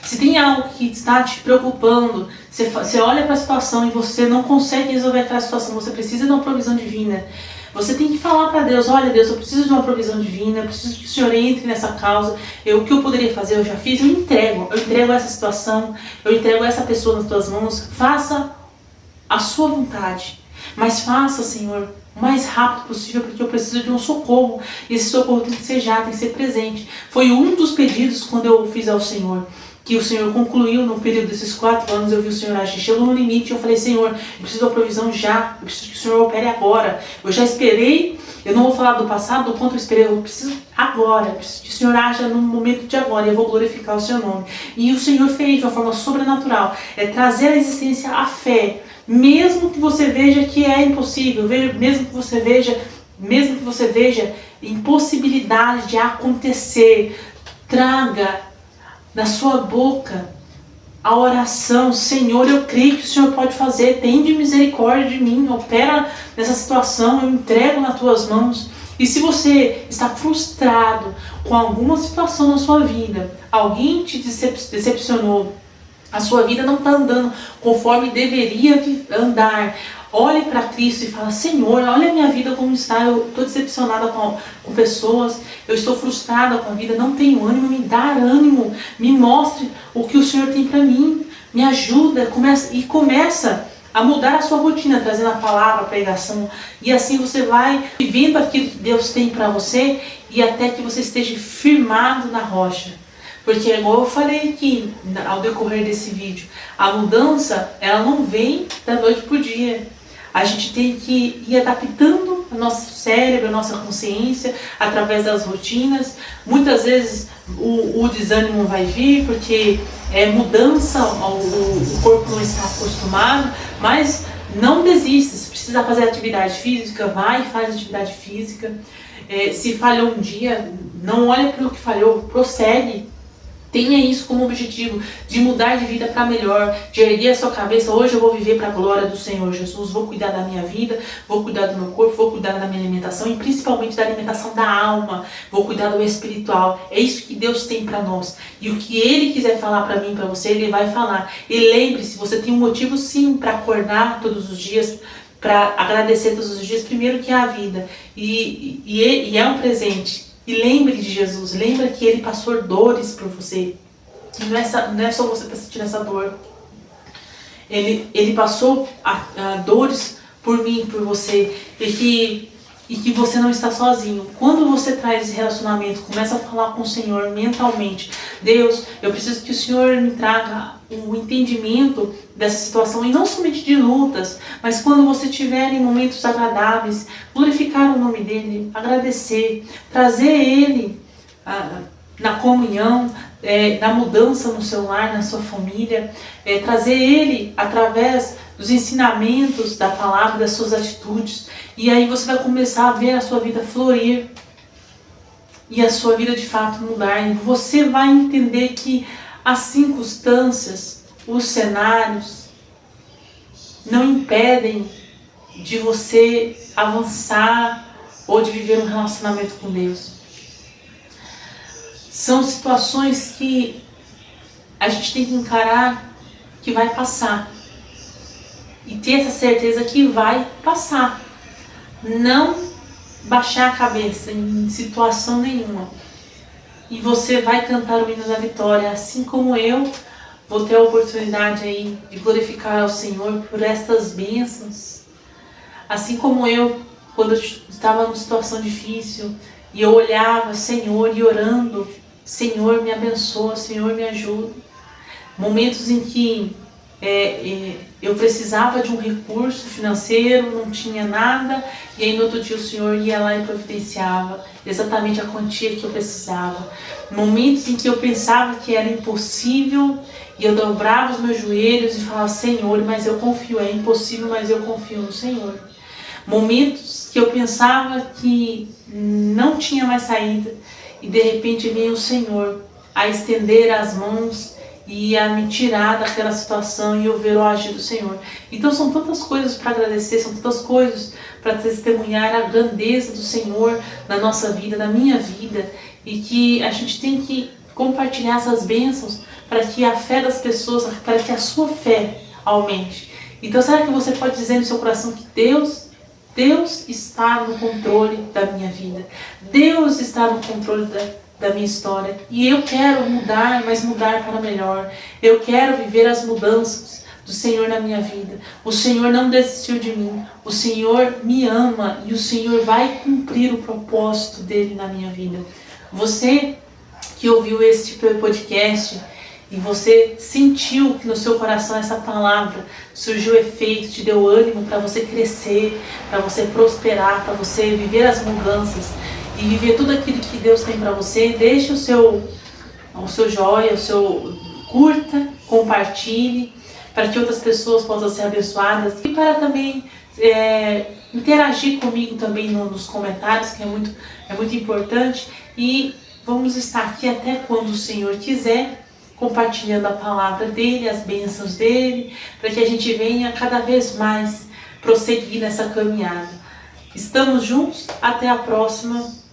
Se tem algo que está te preocupando, você olha para a situação e você não consegue resolver aquela situação, você precisa de uma provisão divina. Você tem que falar para Deus: olha Deus, eu preciso de uma provisão divina, eu preciso que o Senhor entre nessa causa. O que eu poderia fazer, eu já fiz, eu entrego essa situação, eu entrego essa pessoa nas tuas mãos. Faça a sua vontade, mas faça, Senhor, o mais rápido possível, porque eu preciso de um socorro. E esse socorro tem que ser já, tem que ser presente. Foi um dos pedidos quando eu fiz ao Senhor, que o Senhor concluiu no período desses 4 anos. Eu vi o Senhor agir, chegou no limite, eu falei: Senhor, eu preciso da provisão já, eu preciso que o Senhor opere agora. Eu já esperei, eu não vou falar do passado, do quanto eu esperei, eu preciso agora, eu preciso que o Senhor haja no momento de agora, e eu vou glorificar o seu nome. E o Senhor fez de uma forma sobrenatural, trazer à existência a fé, mesmo que você veja que é impossível, mesmo que você veja impossibilidade de acontecer. Traga na sua boca a oração: Senhor, eu creio que o Senhor pode fazer, tem de misericórdia de mim, opera nessa situação, eu entrego nas tuas mãos. E se você está frustrado com alguma situação na sua vida, alguém te decepcionou, a sua vida não está andando conforme deveria andar, olhe para Cristo e fala: Senhor, olha a minha vida como está, eu estou decepcionada com pessoas, eu estou frustrada com a vida, não tenho ânimo, me dá ânimo, me mostre o que o Senhor tem para mim, me ajuda. Começa a mudar a sua rotina, trazendo a palavra, a pregação, e assim você vai vivendo aquilo que Deus tem para você, e até que você esteja firmado na rocha. Porque, igual eu falei aqui ao decorrer desse vídeo, a mudança, ela não vem da noite para o dia. A gente tem que ir adaptando o nosso cérebro, a nossa consciência, através das rotinas. Muitas vezes o desânimo vai vir porque é mudança, o corpo não está acostumado, mas não desista. Se precisa fazer atividade física, vai e faz atividade física. Se falhou um dia, não olha para o que falhou, prossegue. Tenha isso como objetivo, de mudar de vida para melhor, de erguer a sua cabeça. Hoje eu vou viver para a glória do Senhor Jesus, vou cuidar da minha vida, vou cuidar do meu corpo, vou cuidar da minha alimentação e principalmente da alimentação da alma, vou cuidar do espiritual. É isso que Deus tem para nós. E o que Ele quiser falar para mim, para você, Ele vai falar. E lembre-se, você tem um motivo sim para acordar todos os dias, para agradecer todos os dias, primeiro que é a vida. E é um presente. E lembre de Jesus, lembra que Ele passou dores por você. E não é só você que está sentindo essa dor. Ele passou dores por mim, por você. E que você não está sozinho. Quando você traz esse relacionamento, começa a falar com o Senhor mentalmente. Deus, eu preciso que o Senhor me traga um entendimento dessa situação. E não somente de lutas, mas quando você estiver em momentos agradáveis, glorificar o nome dEle, agradecer, trazer Ele na comunhão, na mudança no seu lar, na sua família, trazer Ele através dos ensinamentos da palavra, das suas atitudes. E aí você vai começar a ver a sua vida florir e a sua vida de fato mudar. E você vai entender que as circunstâncias, os cenários não impedem de você avançar ou de viver um relacionamento com Deus. São situações que a gente tem que encarar que vai passar. E ter essa certeza que vai passar. Não baixar a cabeça em situação nenhuma. E você vai cantar o hino da vitória, assim como eu vou ter a oportunidade aí de glorificar ao Senhor por estas bênçãos. Assim como eu, quando eu estava numa situação difícil, e eu olhava, Senhor, e orando, Senhor, me abençoa, Senhor, me ajuda. Momentos em que eu precisava de um recurso financeiro, não tinha nada, e aí no outro dia o Senhor ia lá e providenciava exatamente a quantia que eu precisava. Momentos em que eu pensava que era impossível, e eu dobrava os meus joelhos e falava, Senhor, mas eu confio, é impossível, mas eu confio no Senhor. Momentos que eu pensava que não tinha mais saída, e de repente veio o Senhor a estender as mãos e a me tirar daquela situação e eu ver o agir do Senhor. Então são tantas coisas para agradecer, são tantas coisas para testemunhar a grandeza do Senhor na nossa vida, na minha vida, e que a gente tem que compartilhar essas bênçãos para que a fé das pessoas, para que a sua fé aumente. Então será que você pode dizer no seu coração que Deus está no controle da minha vida, Deus está no controle da minha história, e eu quero mudar, mas mudar para melhor. Eu quero viver as mudanças do Senhor na minha vida. O Senhor não desistiu de mim, o Senhor me ama e o Senhor vai cumprir o propósito dele na minha vida. Você que ouviu este podcast e você sentiu que no seu coração essa palavra surgiu efeito, te deu ânimo para você crescer, para você prosperar, para você viver as mudanças e viver tudo aquilo que Deus tem para você, deixe o seu joia, curta, compartilhe, para que outras pessoas possam ser abençoadas e para também interagir comigo também nos comentários, que é muito importante. E vamos estar aqui até quando o Senhor quiser, compartilhando a palavra dele, as bênçãos dele, para que a gente venha cada vez mais prosseguir nessa caminhada. Estamos juntos, até a próxima.